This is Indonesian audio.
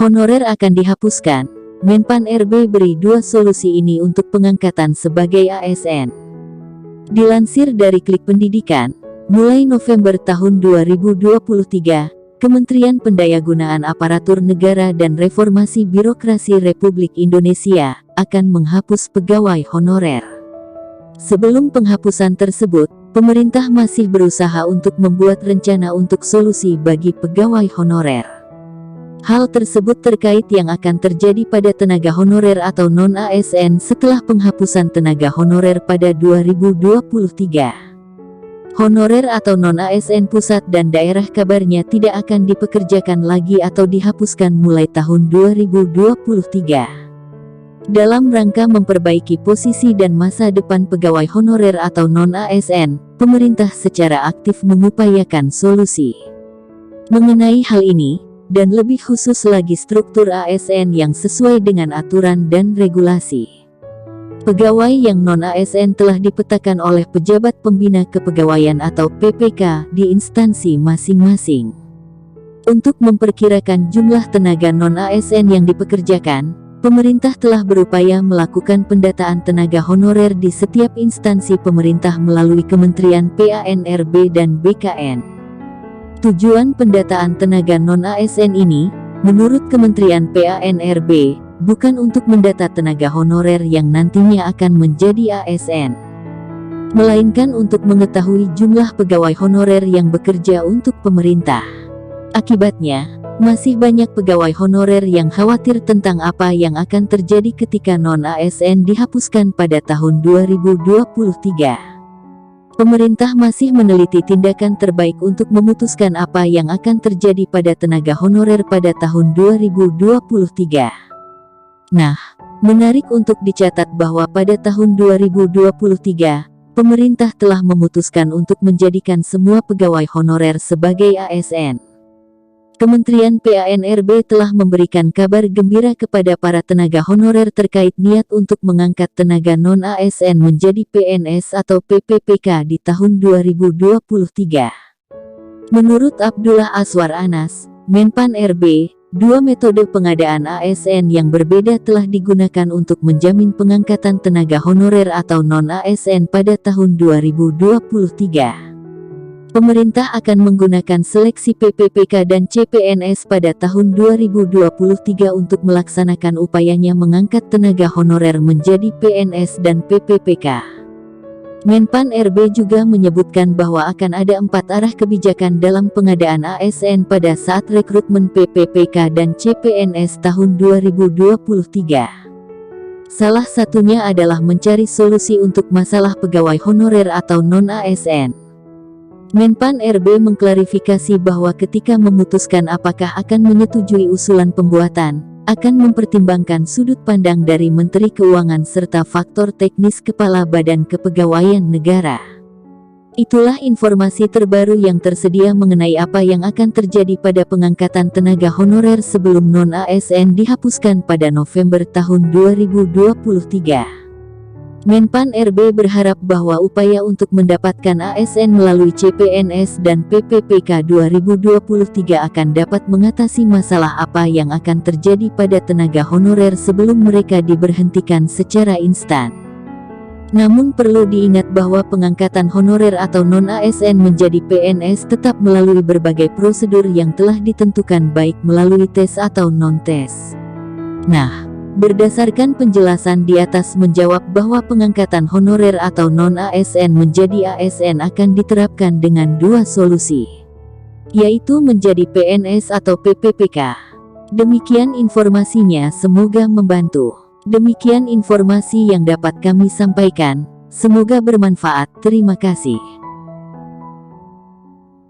Honorer akan dihapuskan. Menpan RB beri dua solusi ini untuk pengangkatan sebagai ASN. Dilansir dari Klik Pendidikan, mulai November tahun 2023, Kementerian Pendayagunaan Aparatur Negara dan Reformasi Birokrasi Republik Indonesia akan menghapus pegawai honorer. Sebelum penghapusan tersebut, pemerintah masih berusaha untuk membuat rencana untuk solusi bagi pegawai honorer. Hal tersebut terkait yang akan terjadi pada tenaga honorer atau non-ASN setelah penghapusan tenaga honorer pada 2023. Honorer atau non-ASN pusat dan daerah kabarnya tidak akan dipekerjakan lagi atau dihapuskan mulai tahun 2023. Dalam rangka memperbaiki posisi dan masa depan pegawai honorer atau non-ASN, pemerintah secara aktif mengupayakan solusi mengenai hal ini, dan lebih khusus lagi struktur ASN yang sesuai dengan aturan dan regulasi. Pegawai yang non-ASN telah dipetakan oleh pejabat pembina kepegawaian atau PPK di instansi masing-masing. Untuk memperkirakan jumlah tenaga non-ASN yang dipekerjakan, pemerintah telah berupaya melakukan pendataan tenaga honorer di setiap instansi pemerintah melalui Kementerian PANRB dan BKN. Tujuan pendataan tenaga non-ASN ini, menurut Kementerian PANRB, bukan untuk mendata tenaga honorer yang nantinya akan menjadi ASN, melainkan untuk mengetahui jumlah pegawai honorer yang bekerja untuk pemerintah. Akibatnya, masih banyak pegawai honorer yang khawatir tentang apa yang akan terjadi ketika non-ASN dihapuskan pada tahun 2023. Pemerintah masih meneliti tindakan terbaik untuk memutuskan apa yang akan terjadi pada tenaga honorer pada tahun 2023. Nah, menarik untuk dicatat bahwa pada tahun 2023, pemerintah telah memutuskan untuk menjadikan semua pegawai honorer sebagai ASN. Kementerian PANRB telah memberikan kabar gembira kepada para tenaga honorer terkait niat untuk mengangkat tenaga non-ASN menjadi PNS atau PPPK di tahun 2023. Menurut Abdullah Aswar Anas, Menpan RB, dua metode pengadaan ASN yang berbeda telah digunakan untuk menjamin pengangkatan tenaga honorer atau non-ASN pada tahun 2023. Pemerintah akan menggunakan seleksi PPPK dan CPNS pada tahun 2023 untuk melaksanakan upayanya mengangkat tenaga honorer menjadi PNS dan PPPK. Menpan RB juga menyebutkan bahwa akan ada 4 arah kebijakan dalam pengadaan ASN pada saat rekrutmen PPPK dan CPNS tahun 2023. Salah satunya adalah mencari solusi untuk masalah pegawai honorer atau non-ASN. Menpan RB mengklarifikasi bahwa ketika memutuskan apakah akan menyetujui usulan pembuatan, akan mempertimbangkan sudut pandang dari Menteri Keuangan serta faktor teknis Kepala Badan Kepegawaian Negara. Itulah informasi terbaru yang tersedia mengenai apa yang akan terjadi pada pengangkatan tenaga honorer sebelum non-ASN dihapuskan pada November tahun 2023. Menpan RB berharap bahwa upaya untuk mendapatkan ASN melalui CPNS dan PPPK 2023 akan dapat mengatasi masalah apa yang akan terjadi pada tenaga honorer sebelum mereka diberhentikan secara instan. Namun perlu diingat bahwa pengangkatan honorer atau non-ASN menjadi PNS tetap melalui berbagai prosedur yang telah ditentukan baik melalui tes atau non-tes. Nah, berdasarkan penjelasan di atas menjawab bahwa pengangkatan honorer atau non-ASN menjadi ASN akan diterapkan dengan dua solusi, yaitu menjadi PNS atau PPPK. Demikian informasinya, semoga membantu. Demikian informasi yang dapat kami sampaikan, semoga bermanfaat. Terima kasih.